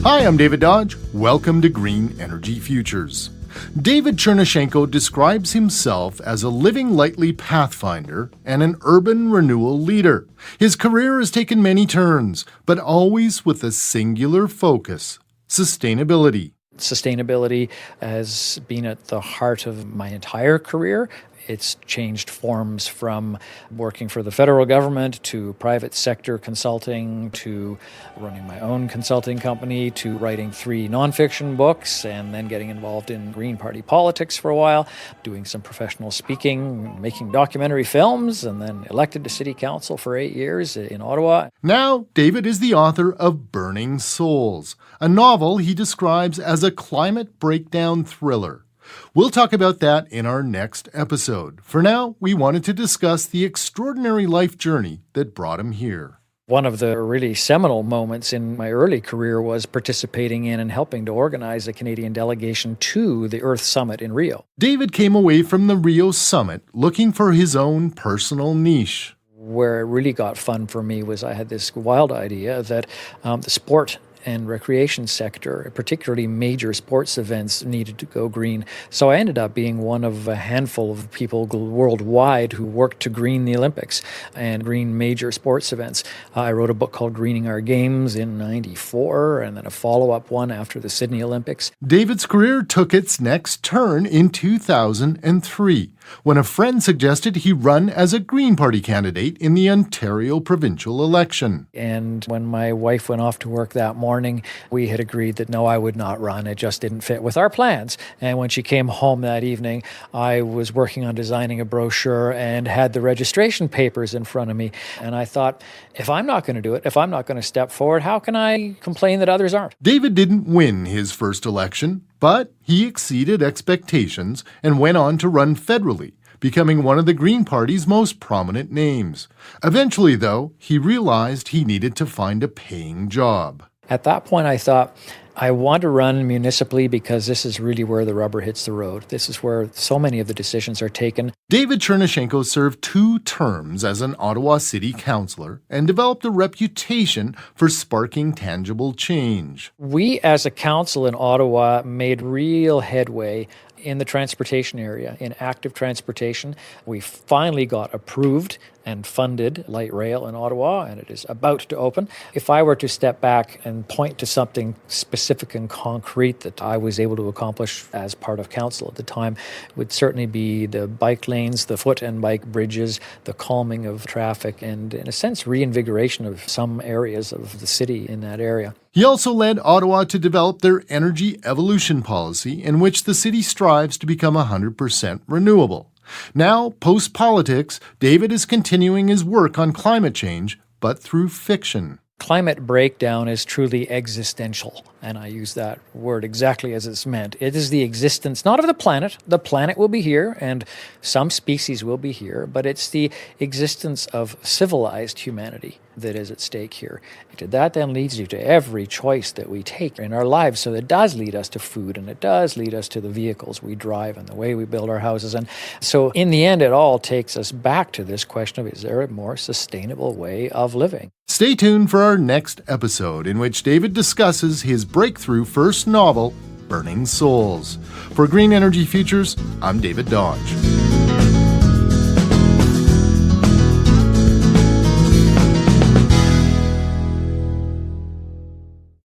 Hi, I'm David Dodge. Welcome to Green Energy Futures. David Chernushenko describes himself as a living lightly pathfinder and an urban renewal leader. His career has taken many turns, but always with a singular focus: sustainability. Sustainability has been at the heart of my entire career. It's changed forms from working for the federal government to private sector consulting to running my own consulting company to writing 3 nonfiction books and then getting involved in Green Party politics for a while, doing some professional speaking, making documentary films, and then elected to city council for 8 years in Ottawa. Now, David is the author of Burning Souls, a novel he describes as a climate breakdown thriller. We'll talk about that in our next episode. For now, we wanted to discuss the extraordinary life journey that brought him here. One of the really seminal moments in my early career was participating in and helping to organize a Canadian delegation to the Earth Summit in Rio. David came away from the Rio Summit looking for his own personal niche. Where it really got fun for me was I had this wild idea that the sport and recreation sector, particularly major sports events, needed to go green. So I ended up being one of a handful of people worldwide who worked to green the Olympics and green major sports events. I wrote a book called Greening Our Games in '94 and then a follow-up one after the Sydney Olympics. David's career took its next turn in 2003 when a friend suggested he run as a Green Party candidate in the Ontario provincial election. And when my wife went off to work that morning, we had agreed that no, I would not run. It just didn't fit with our plans. And when she came home that evening, I was working on designing a brochure and had the registration papers in front of me. And I thought, if I'm not going to do it, if I'm not going to step forward, how can I complain that others aren't? David didn't win his first election, but he exceeded expectations and went on to run federally, becoming one of the Green Party's most prominent names. Eventually, though, he realized he needed to find a paying job. At that point, I thought, I want to run municipally because this is really where the rubber hits the road. This is where so many of the decisions are taken. David Chernushenko served 2 terms as an Ottawa city councillor and developed a reputation for sparking tangible change. We, as a council in Ottawa, made real headway in the transportation area, in active transportation. We finally got approved and funded light rail in Ottawa, and it is about to open. If I were to step back and point to something specific and concrete that I was able to accomplish as part of council at the time, it would certainly be the bike lanes, the foot and bike bridges, the calming of traffic, and in a sense, reinvigoration of some areas of the city in that area. He also led Ottawa to develop their energy evolution policy, in which the city strives to become 100% renewable. Now, post-politics, David is continuing his work on climate change, but through fiction. Climate breakdown is truly existential, and I use that word exactly as it's meant. It is the existence, not of the planet. The planet will be here, and some species will be here, but it's the existence of civilized humanity that is at stake here. And that then leads you to every choice that we take in our lives. So it does lead us to food, and it does lead us to the vehicles we drive and the way we build our houses. And so in the end, it all takes us back to this question of, is there a more sustainable way of living? Stay tuned for our next episode, in which David discusses his breakthrough first novel, Burning Souls. For Green Energy Futures, I'm David Dodge.